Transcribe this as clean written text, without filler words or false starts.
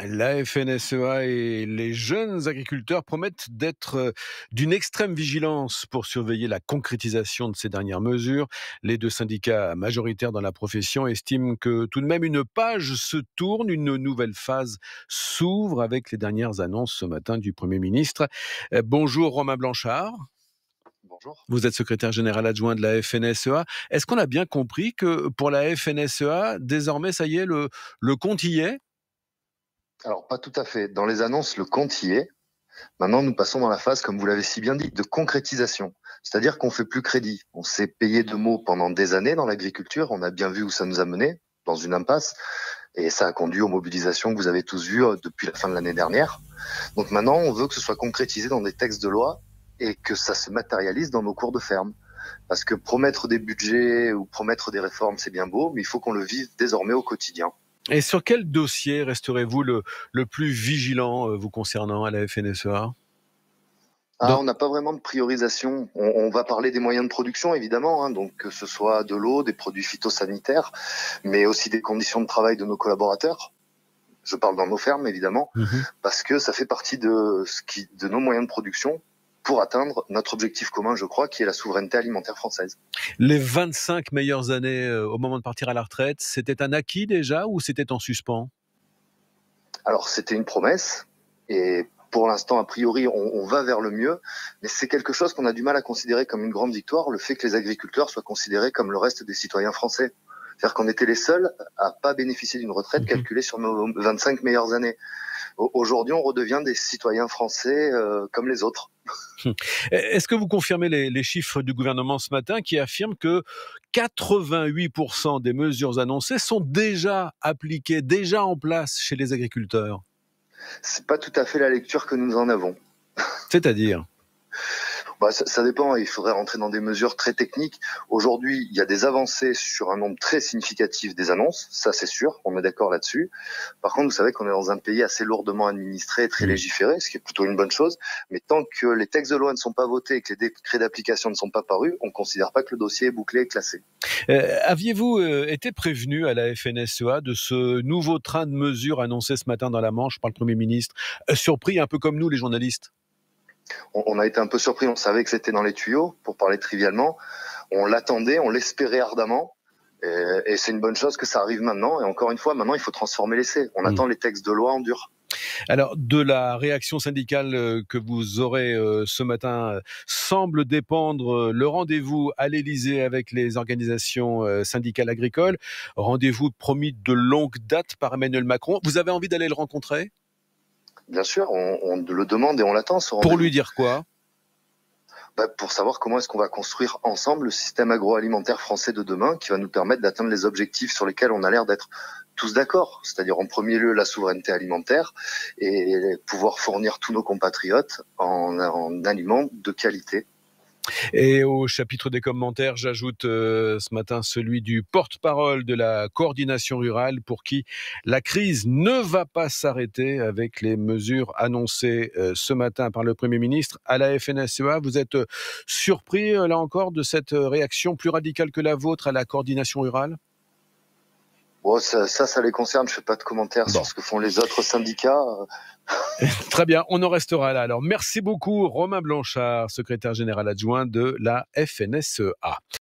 La FNSEA et les jeunes agriculteurs promettent d'être d'une extrême vigilance pour surveiller la concrétisation de ces dernières mesures. Les deux syndicats majoritaires dans la profession estiment que tout de même une page se tourne, une nouvelle phase s'ouvre avec les dernières annonces ce matin du Premier ministre. Bonjour Romain Blanchard, Bonjour. vous êtes secrétaire général adjoint de la FNSEA. Est-ce qu'on a bien compris que pour la FNSEA, désormais ça y est, le compte y est? Alors, pas tout à fait. Dans les annonces, le compte y est. Maintenant, nous passons dans la phase, comme vous l'avez si bien dit, de concrétisation. C'est-à-dire qu'on fait plus crédit. On s'est payé de mots pendant des années dans l'agriculture. On a bien vu où ça nous a mené, dans une impasse. Et ça a conduit aux mobilisations que vous avez tous vues depuis la fin de l'année dernière. Donc maintenant, on veut que ce soit concrétisé dans des textes de loi et que ça se matérialise dans nos cours de ferme. Parce que promettre des budgets ou promettre des réformes, c'est bien beau, mais il faut qu'on le vive désormais au quotidien. Et sur quel dossier resterez-vous le plus vigilant vous concernant à la FNSEA? Ah, on n'a pas vraiment de priorisation. On va parler des moyens de production, évidemment, hein, donc que ce soit de l'eau, des produits phytosanitaires, mais aussi des conditions de travail de nos collaborateurs. Je parle dans nos fermes, évidemment, Mhm. parce que ça fait partie de nos moyens de production pour atteindre notre objectif commun, je crois, qui est la souveraineté alimentaire française. Les 25 meilleures années au moment de partir à la retraite, c'était un acquis déjà ou c'était en suspens? Alors, c'était une promesse, et pour l'instant, a priori, on va vers le mieux, mais c'est quelque chose qu'on a du mal à considérer comme une grande victoire, le fait que les agriculteurs soient considérés comme le reste des citoyens français. C'est-à-dire qu'on était les seuls à pas bénéficier d'une retraite Mhm. calculée sur nos 25 meilleures années. Aujourd'hui, on redevient des citoyens français comme les autres. Est-ce que vous confirmez les chiffres du gouvernement ce matin qui affirment que 88% des mesures annoncées sont déjà appliquées, déjà en place chez les agriculteurs? C'est pas tout à fait la lecture que nous en avons. C'est-à-dire? Bah, ça dépend, il faudrait rentrer dans des mesures très techniques. Aujourd'hui, il y a des avancées sur un nombre très significatif des annonces, ça c'est sûr, on est d'accord là-dessus. Par contre, vous savez qu'on est dans un pays assez lourdement administré et très Mm. légiféré, ce qui est plutôt une bonne chose. Mais tant que les textes de loi ne sont pas votés et que les décrets d'application ne sont pas parus, on ne considère pas que le dossier est bouclé et classé. Aviez-vous été prévenu à la FNSEA de ce nouveau train de mesures annoncé ce matin dans la Manche par le Premier ministre? Surpris un peu comme nous les journalistes? On a été un peu surpris, on savait que c'était dans les tuyaux, pour parler trivialement. On l'attendait, on l'espérait ardemment. Et c'est une bonne chose que ça arrive maintenant. Et encore une fois, maintenant, il faut transformer l'essai. On Mm. attend les textes de loi en dur. Alors, de la réaction syndicale que vous aurez ce matin, semble dépendre le rendez-vous à l'Élysée avec les organisations syndicales agricoles. Rendez-vous promis de longue date par Emmanuel Macron. Vous avez envie d'aller le rencontrer? Bien sûr, on le demande et on l'attend, ce Pour lui rendez-vous. dire quoi? Pour savoir comment est-ce qu'on va construire ensemble le système agroalimentaire français de demain qui va nous permettre d'atteindre les objectifs sur lesquels on a l'air d'être tous d'accord. C'est-à-dire en premier lieu la souveraineté alimentaire et pouvoir fournir tous nos compatriotes en aliments de qualité. Et au chapitre des commentaires, j'ajoute ce matin celui du porte-parole de la coordination rurale pour qui la crise ne va pas s'arrêter avec les mesures annoncées ce matin par le Premier ministre à la FNSEA. Vous êtes surpris, là encore, de cette réaction plus radicale que la vôtre à la coordination rurale? Bon, ça les concerne. Je fais pas de commentaires sur Bon, ce que font les autres syndicats. très bien, on en restera là. Alors, merci beaucoup, Romain Blanchard, secrétaire général adjoint de la FNSEA.